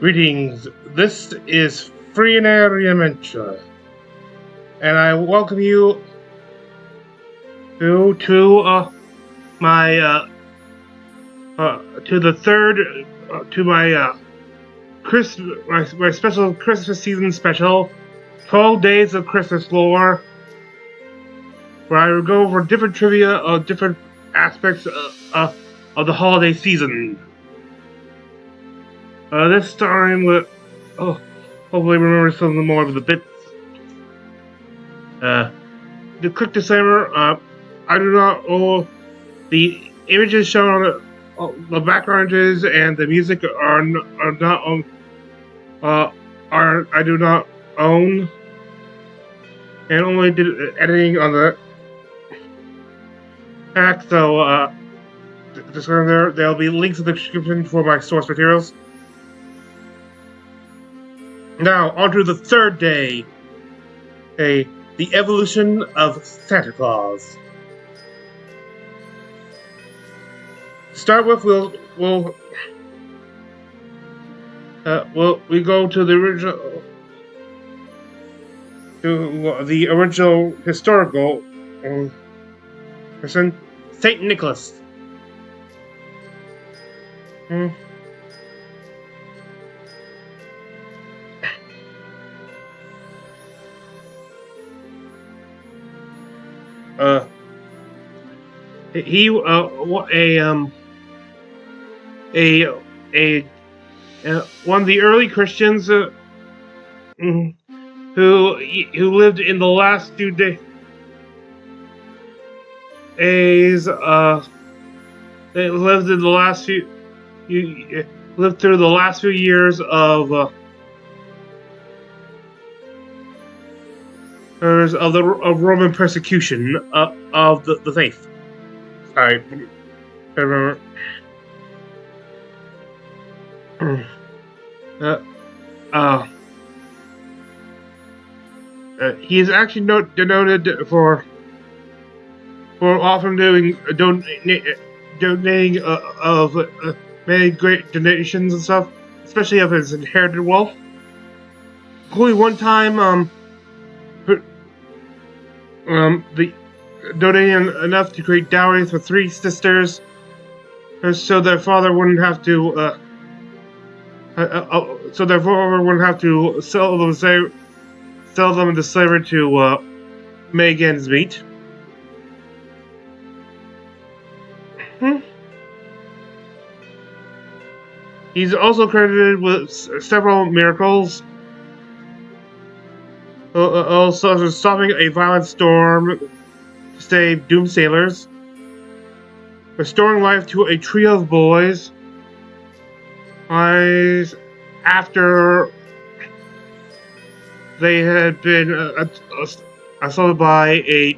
Greetings. This is Free and Airy Adventure, and I welcome you to my to the third to my Christmas my special Christmas season special, 12 Days of Christmas Lore, where I will go over different trivia of different aspects of the holiday season. This time with hopefully remember some more of the bits. The quick disclaimer: I do not own the images shown on the background images and the music are not on. I do not own, and only did editing on the track. So, disclaimer: there'll be links in the description for my source materials. Now, on to the third day. The evolution of Santa Claus. To start with, we go to the original historical person, Saint Nicholas. He one of the early Christians who lived in the last few days. They lived in the last few lived through the last few years of Roman persecution of the faith. Sorry, I remember. He is actually denoted for often donating of many great donations and stuff, especially of his inherited wealth. Only one time, the donating enough to create dowries for 3 sisters, so their father wouldn't have to. So their father wouldn't have to sell them into slavery to make ends meet. He's also credited with several miracles. Also stopping a violent storm to save doomed sailors, restoring life to a trio of boys after they had been assaulted by a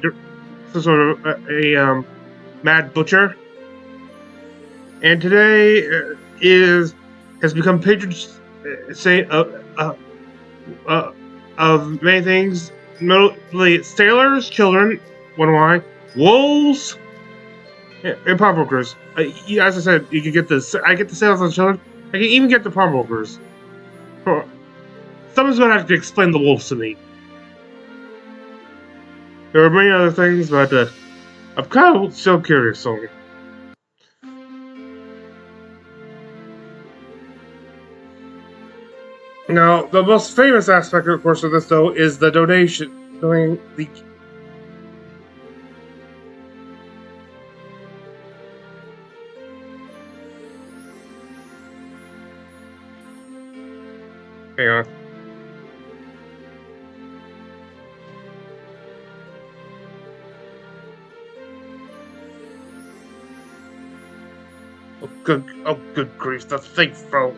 mad butcher, and today has become patron saint of many things, mostly sailors, children, wolves, and pawnbrokers. As I said, you can get I get the sailors and children. I can even get the pawnbrokers. Someone's going to have to explain the wolves to me. There are many other things, but I'm kind of still curious. So. Now, the most famous aspect, of course, of this, though, is the donation. Hang on. Oh, good grief, the thing fell.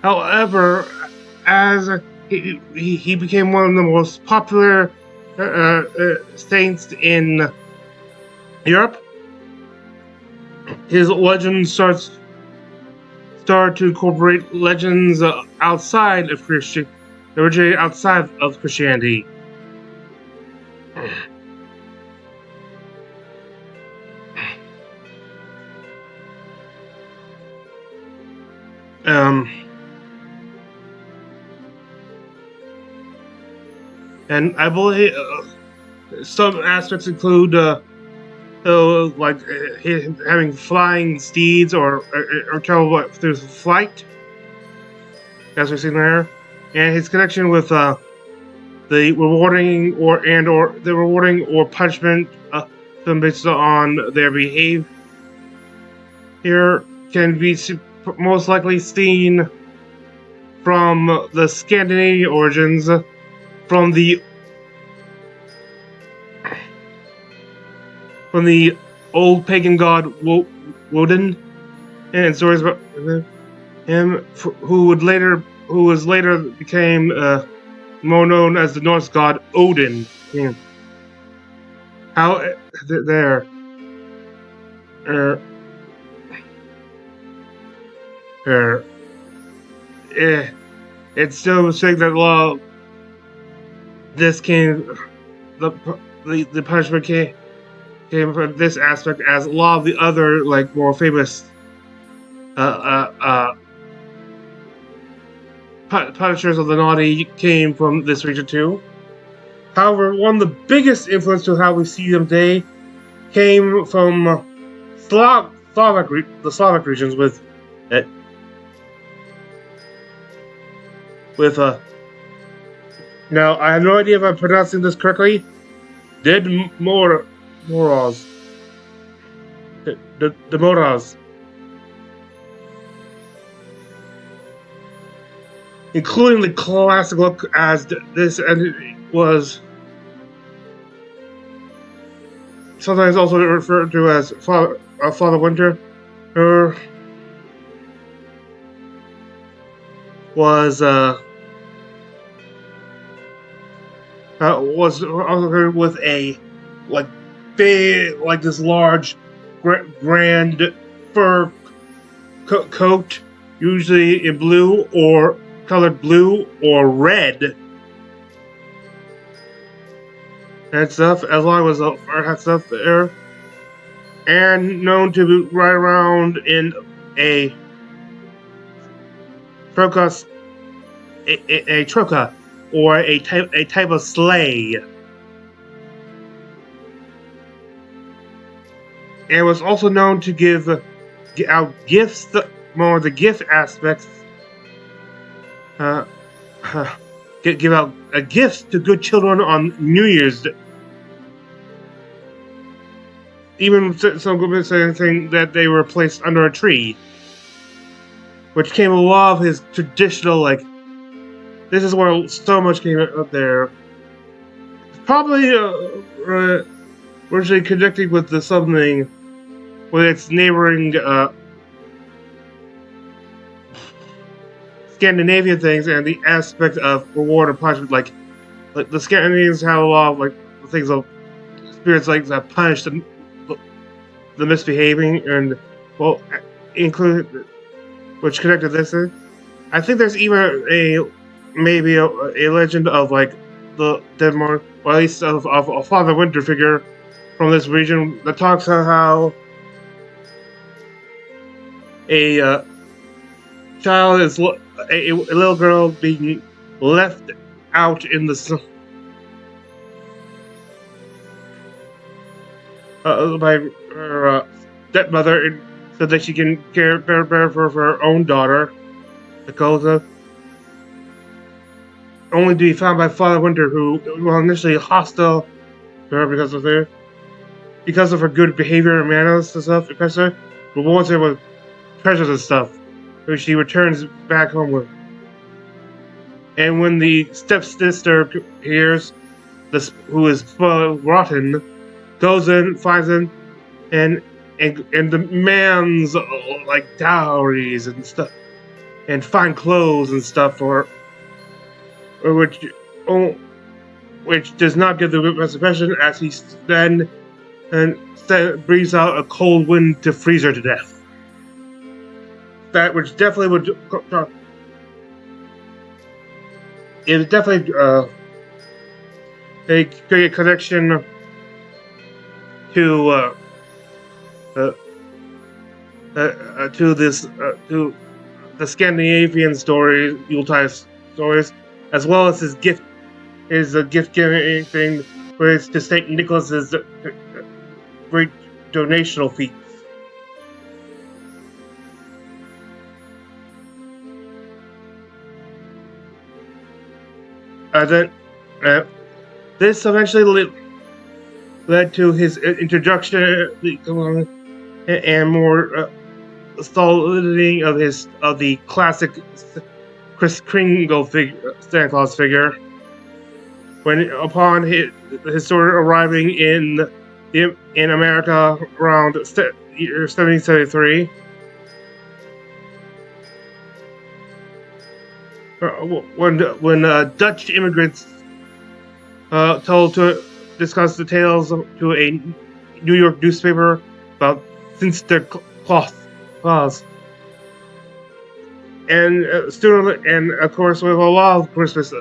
However, as he became one of the most popular saints in Europe, his legends start to incorporate legends outside of originated outside of Christianity. Um, and I believe some aspects include like having flying steeds or travel through flight, as we've seen there, and his connection with the rewarding or punishment them based on their behavior can be most likely seen from the Scandinavian origins from the old pagan god Woden, and stories about him who was later became more known as the Norse god Odin. Yeah. How there uh, uh, it's still saying that this came the punishment came from this aspect, as a lot of the other like more famous punishers of the naughty came from this region too. However, one of the biggest influence to how we see them today came from the Slavic regions with now I have no idea if I'm pronouncing this correctly. Moros. The Moros. Including the classic look as this entity was sometimes also referred to as Father Winter, was also with a like big, like this large, grand fur coat, usually in blue or colored blue or red, and stuff. As long as the fur had stuff there, and known to ride around in a troca, a troca, or a type of sleigh. And was also known to give out gifts, more of the gift aspects. Give out gifts to good children on New Year's Day. Even some groups saying that they were placed under a tree, which came a lot of his traditional, like, this is where so much came up there. Probably originally connecting with the something with its neighboring Scandinavian things and the aspect of reward and punishment. Like the Scandinavians have a lot of like things of spirits like that punish the misbehaving, and well, include which connected this in. I think there's even maybe a legend of like the Denmark, or at least of a Father Winter figure from this region that talks about how a child is a little girl being left out in the sun by her stepmother so that she can care for her own daughter, Dakota, only to be found by Father Winter, who was initially hostile to her because of her good behavior and manners and stuff, especially, but rewards her with treasures and stuff, which she returns back home with. And when the stepsister hears this, who is rotten, goes in, finds him, and demands like dowries and stuff, and fine clothes and stuff for her, which does not give the best impression, as he then breathes out a cold wind to freeze her to death. That which definitely would it definitely a great connection to to the Scandinavian stories, Yuletide stories, as well as his gift giving thing, where it's to Saint Nicholas's great donational feats. Then this eventually led to his introduction and more solidity of the classic Kris Kringle Santa Claus figure. When upon his sort of arriving in America around 1773. When Dutch immigrants told to discuss the tales to a New York newspaper about Santa Claus, and and of course with a lot of Christmas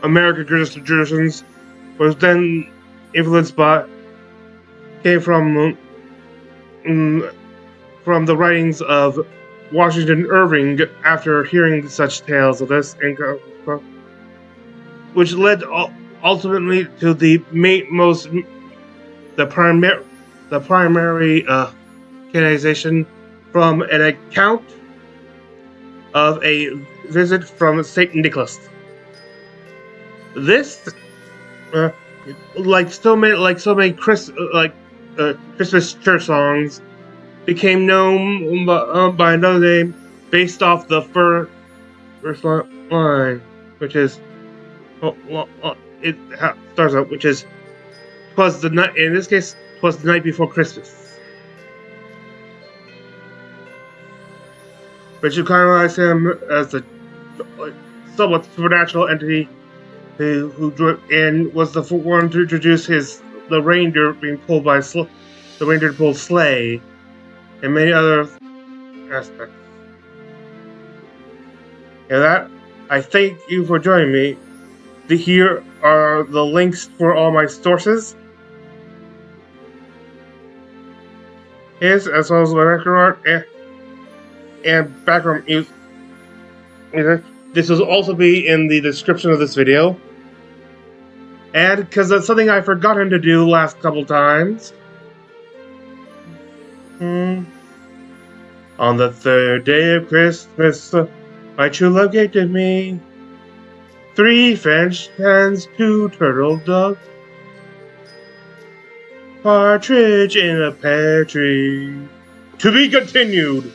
American Christmas traditions was then influenced came from the writings of Washington Irving after hearing such tales of this, which led ultimately to the primary canonization from an account of a visit from Saint Nicholas. This, like so many Christmas church songs, became known by another name based off the first line, which is it starts out, which is "'Twas the night." In this case, "'Twas the night before Christmas," which canonize him as a somewhat supernatural entity who was the one to introduce the reindeer being pulled by the reindeer pulled sleigh, and many other aspects. And that, I thank you for joining me. Here are the links for all my sources, as well as my background art and background music. This will also be in the description of this video. And because that's something I've forgotten to do last couple times. On the third day of Christmas, my true love gave to me 3 French hens, 2 turtle doves, partridge in a pear tree. To be continued.